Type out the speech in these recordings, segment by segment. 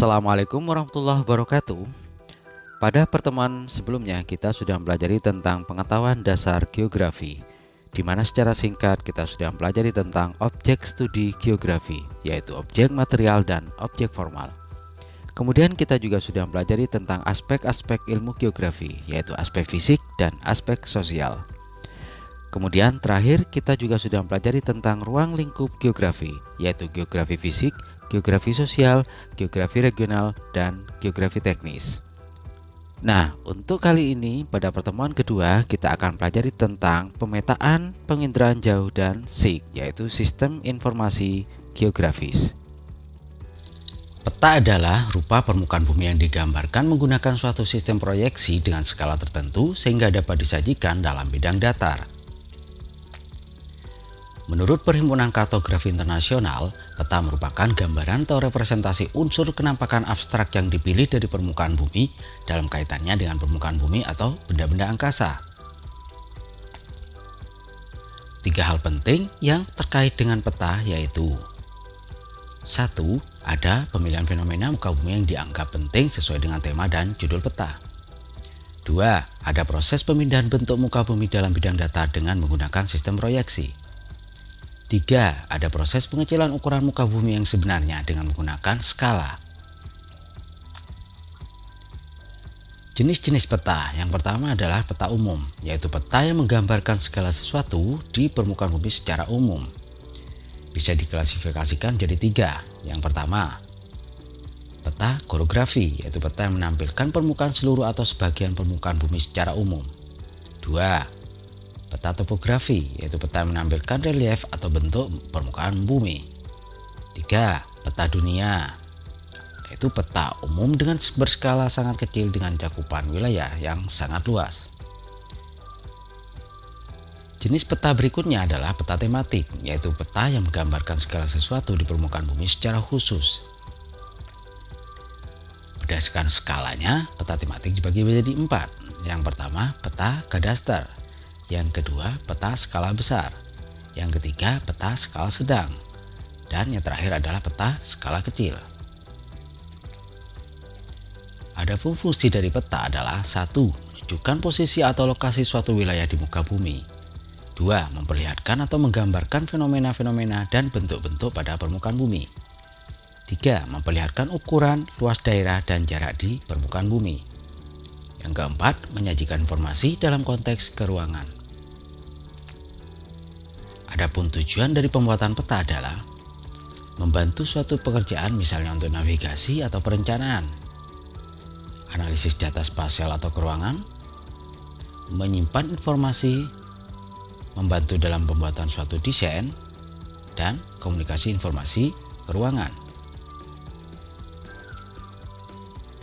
Assalamualaikum warahmatullahi wabarakatuh. Pada pertemuan sebelumnya kita sudah mempelajari tentang pengetahuan dasar geografi, di mana secara singkat kita sudah mempelajari tentang objek studi geografi, yaitu objek material dan objek formal. Kemudian kita juga sudah mempelajari tentang aspek-aspek ilmu geografi, yaitu aspek fisik dan aspek sosial. Kemudian terakhir kita juga sudah mempelajari tentang ruang lingkup geografi, yaitu geografi fisik, geografi sosial, geografi regional, dan geografi teknis. Nah, untuk kali ini pada pertemuan kedua kita akan pelajari tentang pemetaan penginderaan jauh dan SIG, yaitu Sistem Informasi Geografis. Peta adalah rupa permukaan bumi yang digambarkan menggunakan suatu sistem proyeksi dengan skala tertentu sehingga dapat disajikan dalam bidang datar. Menurut Perhimpunan Kartografi Internasional, peta merupakan gambaran atau representasi unsur kenampakan abstrak yang dipilih dari permukaan bumi dalam kaitannya dengan permukaan bumi atau benda-benda angkasa. 3 hal penting yang terkait dengan peta yaitu: 1. Ada pemilihan fenomena muka bumi yang dianggap penting sesuai dengan tema dan judul peta. 2. Ada proses pemindahan bentuk muka bumi dalam bidang datar dengan menggunakan sistem proyeksi. 3. Ada proses pengecilan ukuran muka bumi yang sebenarnya dengan menggunakan skala. Jenis-jenis peta. Yang pertama adalah peta umum, yaitu peta yang menggambarkan segala sesuatu di permukaan bumi secara umum. Bisa diklasifikasikan jadi 3. Yang pertama, peta korografi, yaitu peta yang menampilkan permukaan seluruh atau sebagian permukaan bumi secara umum. 2. Peta topografi, yaitu peta yang menampilkan relief atau bentuk permukaan bumi. 3. Peta dunia, yaitu peta umum dengan berskala sangat kecil dengan cakupan wilayah yang sangat luas. Jenis peta berikutnya adalah peta tematik, yaitu peta yang menggambarkan segala sesuatu di permukaan bumi secara khusus. Berdasarkan skalanya, peta tematik dibagi menjadi 4. Yang pertama, peta kadaster. Yang kedua, peta skala besar. Yang ketiga, peta skala sedang. Dan yang terakhir adalah peta skala kecil. Adapun fungsi dari peta adalah: 1. Menunjukkan posisi atau lokasi suatu wilayah di muka bumi. 2. Memperlihatkan atau menggambarkan fenomena-fenomena dan bentuk-bentuk pada permukaan bumi. 3. Memperlihatkan ukuran, luas daerah, dan jarak di permukaan bumi. Yang keempat, menyajikan informasi dalam konteks keruangan. Adapun tujuan dari pembuatan peta adalah membantu suatu pekerjaan, misalnya untuk navigasi atau perencanaan, analisis data spasial atau keruangan, menyimpan informasi, membantu dalam pembuatan suatu desain, dan komunikasi informasi keruangan.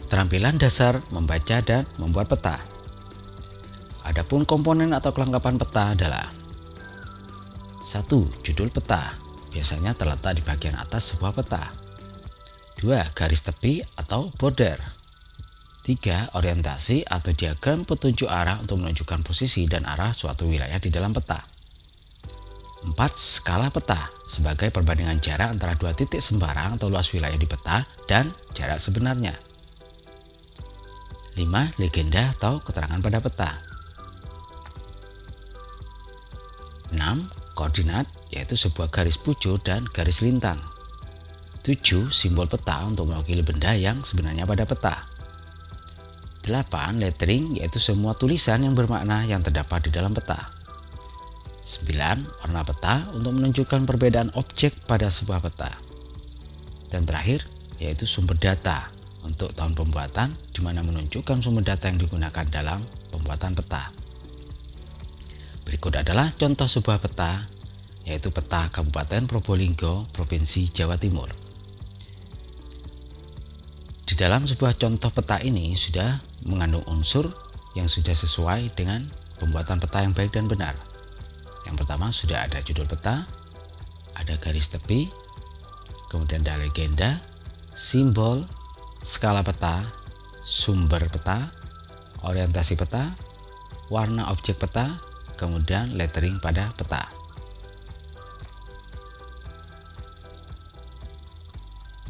Keterampilan dasar membaca dan membuat peta. Adapun komponen atau kelengkapan peta adalah: 1. Judul peta, biasanya terletak di bagian atas sebuah peta. 2. Garis tepi atau border. 3. Orientasi atau diagram petunjuk arah untuk menunjukkan posisi dan arah suatu wilayah di dalam peta. 4. Skala peta, sebagai perbandingan jarak antara 2 titik sembarang atau luas wilayah di peta dan jarak sebenarnya. 5. Legenda atau keterangan pada peta. 6. Koordinat, yaitu sebuah garis bujur dan garis lintang. 7. Simbol peta untuk mewakili benda yang sebenarnya pada peta. 8. Lettering, yaitu semua tulisan yang bermakna yang terdapat di dalam peta. 9. Warna peta untuk menunjukkan perbedaan objek pada sebuah peta. Dan terakhir, yaitu sumber data untuk tahun pembuatan, di mana menunjukkan sumber data yang digunakan dalam pembuatan peta. Berikut adalah contoh sebuah peta, yaitu peta Kabupaten Probolinggo, Provinsi Jawa Timur. Di dalam sebuah contoh peta ini sudah mengandung unsur yang sudah sesuai dengan pembuatan peta yang baik dan benar. Yang pertama, sudah ada judul peta, ada garis tepi, kemudian ada legenda, simbol, skala peta, sumber peta, orientasi peta, warna objek peta, kemudian lettering pada peta.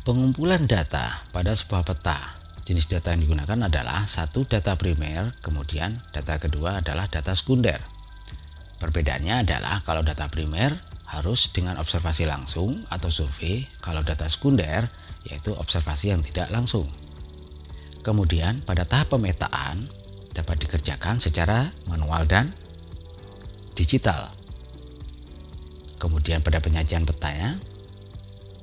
Pengumpulan data pada sebuah peta. Jenis data yang digunakan adalah satu, data primer, kemudian data kedua adalah data sekunder. Perbedaannya adalah kalau data primer harus dengan observasi langsung atau survei, kalau data sekunder yaitu observasi yang tidak langsung. Kemudian pada tahap pemetaan dapat dikerjakan secara manual dan digital. Kemudian pada penyajian petanya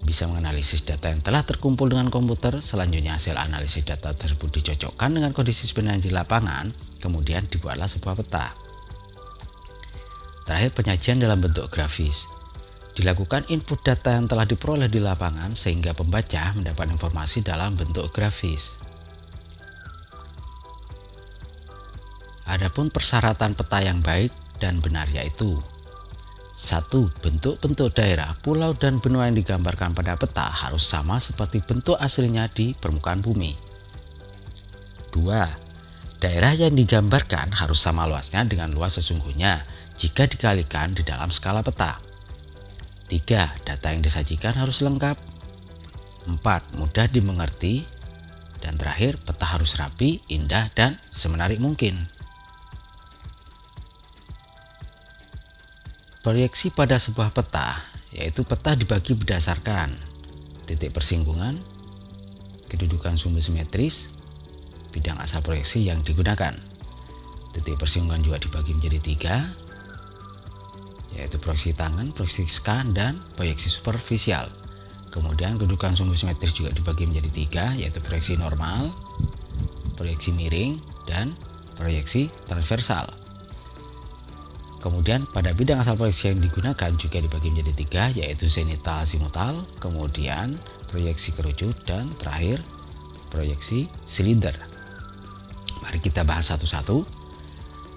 bisa menganalisis data yang telah terkumpul dengan komputer. Selanjutnya hasil analisis data tersebut dicocokkan dengan kondisi sebenarnya di lapangan, kemudian dibuatlah sebuah peta. Terakhir, penyajian dalam bentuk grafis. Dilakukan input data yang telah diperoleh di lapangan sehingga pembaca mendapat informasi dalam bentuk grafis. Adapun persyaratan peta yang baik dan benar yaitu: 1. Bentuk-bentuk daerah, pulau, dan benua yang digambarkan pada peta harus sama seperti bentuk aslinya di permukaan bumi. 2. Daerah yang digambarkan harus sama luasnya dengan luas sesungguhnya jika dikalikan di dalam skala peta. 3. Data yang disajikan harus lengkap. 4. Mudah dimengerti. Dan terakhir, peta harus rapi, indah, dan semenarik mungkin. Proyeksi pada sebuah peta, yaitu peta dibagi berdasarkan titik persinggungan, kedudukan sumber simetris, bidang asal proyeksi yang digunakan. Titik persinggungan juga dibagi menjadi 3, yaitu proyeksi tangan, proyeksi scan, dan proyeksi superficial. Kemudian kedudukan sumber simetris juga dibagi menjadi 3, yaitu proyeksi normal, proyeksi miring, dan proyeksi transversal. Kemudian pada bidang asal proyeksi yang digunakan juga dibagi menjadi 3, yaitu zenital azimutal, kemudian proyeksi kerucut, dan terakhir proyeksi silinder. Mari kita bahas satu-satu.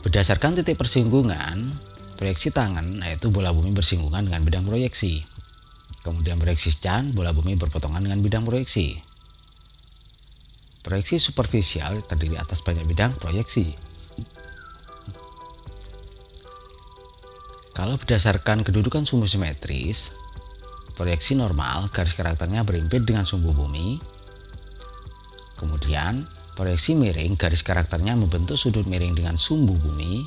Berdasarkan titik persinggungan, proyeksi tangan yaitu bola bumi bersinggungan dengan bidang proyeksi. Kemudian proyeksi scan, bola bumi berpotongan dengan bidang proyeksi. Proyeksi superficial terdiri atas banyak bidang proyeksi. Kalau berdasarkan kedudukan sumbu simetris, proyeksi normal garis karakternya berimpit dengan sumbu bumi. Kemudian proyeksi miring garis karakternya membentuk sudut miring dengan sumbu bumi.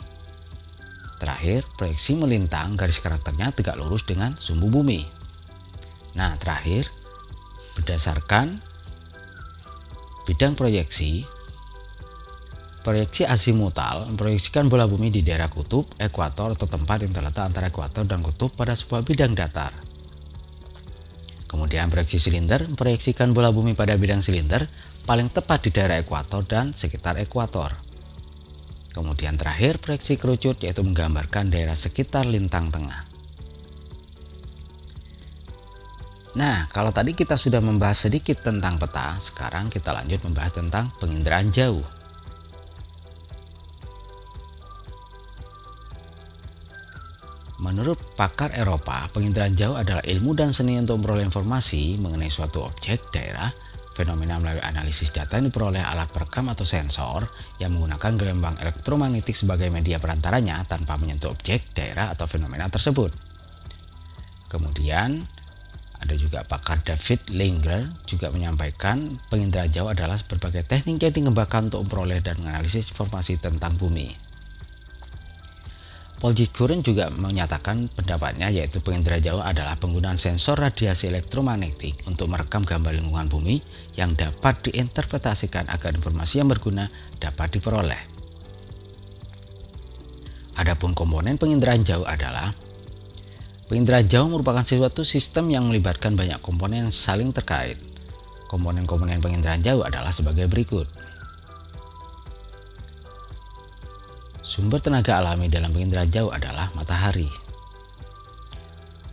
Terakhir, proyeksi melintang garis karakternya tegak lurus dengan sumbu bumi. Nah, terakhir, berdasarkan bidang proyeksi, proyeksi azimutal memproyeksikan bola bumi di daerah kutub, ekuator, atau tempat yang terletak antara ekuator dan kutub pada sebuah bidang datar. Kemudian proyeksi silinder memproyeksikan bola bumi pada bidang silinder paling tepat di daerah ekuator dan sekitar ekuator. Kemudian terakhir, proyeksi kerucut yaitu menggambarkan daerah sekitar lintang tengah. Nah, kalau tadi kita sudah membahas sedikit tentang peta, sekarang kita lanjut membahas tentang penginderaan jauh. Menurut pakar Eropa, penginderaan jauh adalah ilmu dan seni untuk memperoleh informasi mengenai suatu objek, daerah, fenomena melalui analisis data yang diperoleh alat perekam atau sensor yang menggunakan gelombang elektromagnetik sebagai media perantaranya tanpa menyentuh objek, daerah, atau fenomena tersebut. Kemudian ada juga pakar David Langer juga menyampaikan penginderaan jauh adalah berbagai teknik yang dikembangkan untuk memperoleh dan menganalisis informasi tentang bumi. Paul Gigurin juga menyatakan pendapatnya yaitu penginderaan jauh adalah penggunaan sensor radiasi elektromagnetik untuk merekam gambar lingkungan bumi yang dapat diinterpretasikan agar informasi yang berguna dapat diperoleh. Adapun komponen penginderaan jauh adalah penginderaan jauh merupakan suatu sistem yang melibatkan banyak komponen yang saling terkait. Komponen-komponen penginderaan jauh adalah sebagai berikut. Sumber tenaga alami dalam penginderaan jauh adalah matahari.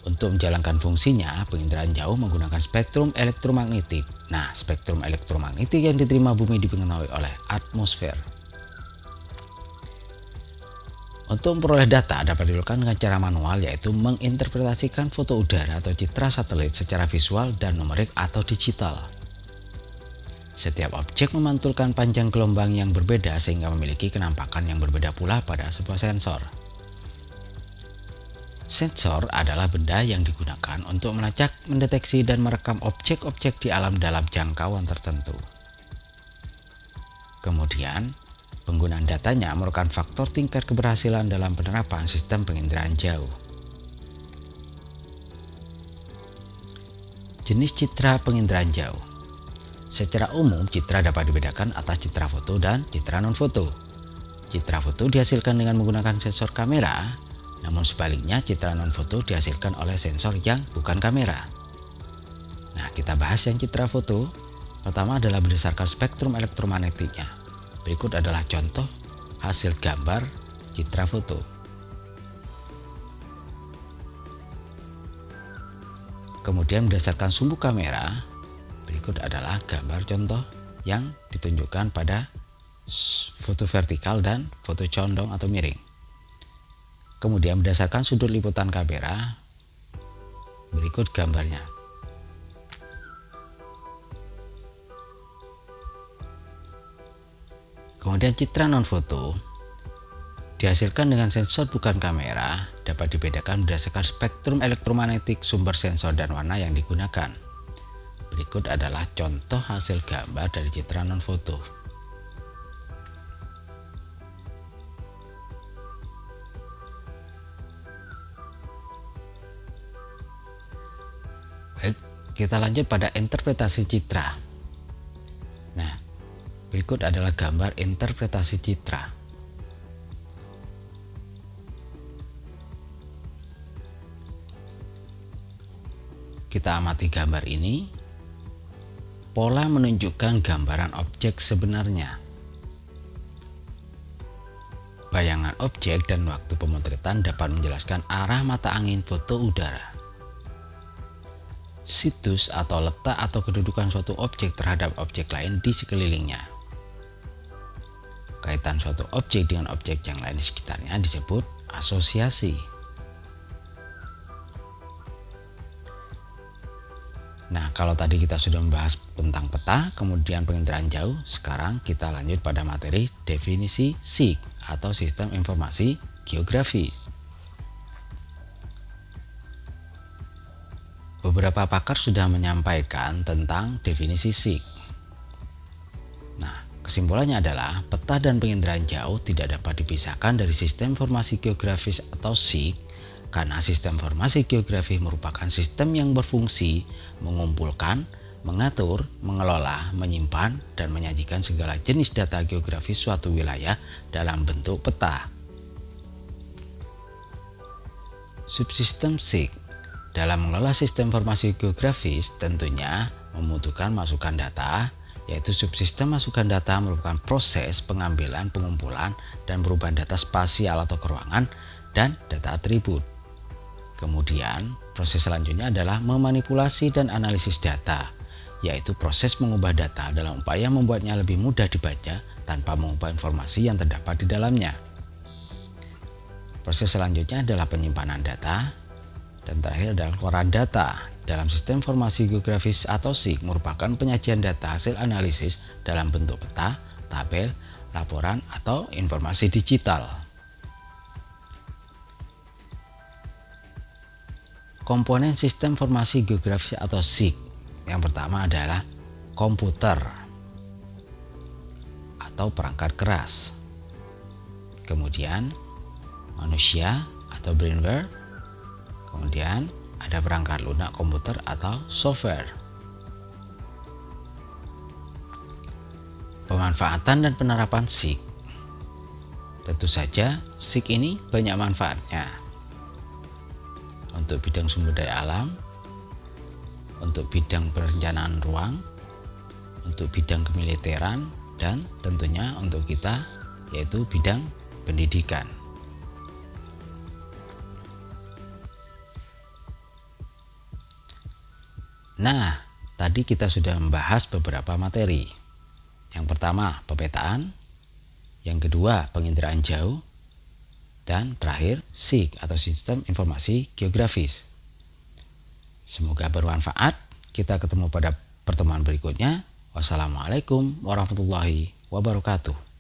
Untuk menjalankan fungsinya, penginderaan jauh menggunakan spektrum elektromagnetik. Nah, spektrum elektromagnetik yang diterima bumi dipengaruhi oleh atmosfer. Untuk memperoleh data dapat dilakukan dengan cara manual, yaitu menginterpretasikan foto udara atau citra satelit secara visual dan numerik atau digital. Setiap objek memantulkan panjang gelombang yang berbeda sehingga memiliki kenampakan yang berbeda pula pada sebuah sensor. Sensor adalah benda yang digunakan untuk melacak, mendeteksi, dan merekam objek-objek di alam dalam jangkauan tertentu. Kemudian, penggunaan datanya merupakan faktor tingkat keberhasilan dalam penerapan sistem penginderaan jauh. Jenis citra penginderaan jauh. Secara umum, citra dapat dibedakan atas citra foto dan citra non-foto. Citra foto dihasilkan dengan menggunakan sensor kamera, namun sebaliknya citra non-foto dihasilkan oleh sensor yang bukan kamera. Nah, kita bahas yang citra foto. Pertama adalah berdasarkan spektrum elektromagnetiknya. Berikut adalah contoh hasil gambar citra foto. Kemudian berdasarkan sumbu kamera, berikut adalah gambar contoh yang ditunjukkan pada foto vertikal dan foto condong atau miring. Kemudian berdasarkan sudut liputan kamera, berikut gambarnya. Kemudian citra non-foto dihasilkan dengan sensor bukan kamera, dapat dibedakan berdasarkan spektrum elektromagnetik sumber sensor dan warna yang digunakan. Berikut adalah contoh hasil gambar dari citra non-foto. Baik, kita lanjut pada interpretasi citra. Nah, berikut adalah gambar interpretasi citra. Kita amati gambar ini. Pola menunjukkan gambaran objek sebenarnya. Bayangan objek dan waktu pemotretan dapat menjelaskan arah mata angin foto udara. Situs atau letak atau kedudukan suatu objek terhadap objek lain di sekelilingnya. Kaitan suatu objek dengan objek yang lain di sekitarnya disebut asosiasi. Nah, kalau tadi kita sudah membahas tentang peta, kemudian penginderaan jauh, sekarang kita lanjut pada materi definisi SIG atau Sistem Informasi Geografi. Beberapa pakar sudah menyampaikan tentang definisi SIG. Nah, kesimpulannya adalah peta dan penginderaan jauh tidak dapat dipisahkan dari Sistem Informasi Geografis atau SIG, karena sistem informasi geografi merupakan sistem yang berfungsi mengumpulkan, mengatur, mengelola, menyimpan, dan menyajikan segala jenis data geografis suatu wilayah dalam bentuk peta. Subsistem SIG dalam mengelola sistem informasi geografis tentunya membutuhkan masukan data, yaitu subsistem masukan data merupakan proses pengambilan, pengumpulan, dan perubahan data spasial atau keruangan dan data atribut. Kemudian, proses selanjutnya adalah memanipulasi dan analisis data, yaitu proses mengubah data dalam upaya membuatnya lebih mudah dibaca tanpa mengubah informasi yang terdapat di dalamnya. Proses selanjutnya adalah penyimpanan data, dan terakhir adalah pengolahan data. Dalam sistem informasi geografis atau SIG merupakan penyajian data hasil analisis dalam bentuk peta, tabel, laporan, atau informasi digital. Komponen sistem informasi geografis atau SIG. Yang pertama adalah komputer atau perangkat keras. Kemudian manusia atau brainware. Kemudian ada perangkat lunak komputer atau software. Pemanfaatan dan penerapan SIG. Tentu saja SIG ini banyak manfaatnya. Untuk bidang sumber daya alam, untuk bidang perencanaan ruang, untuk bidang kemiliteran, dan tentunya untuk kita yaitu bidang pendidikan. Nah, tadi kita sudah membahas beberapa materi. Yang pertama, pemetaan. Yang kedua, penginderaan jauh. Dan terakhir, SIG atau Sistem Informasi Geografis. Semoga bermanfaat. Kita ketemu pada pertemuan berikutnya. Wassalamualaikum warahmatullahi wabarakatuh.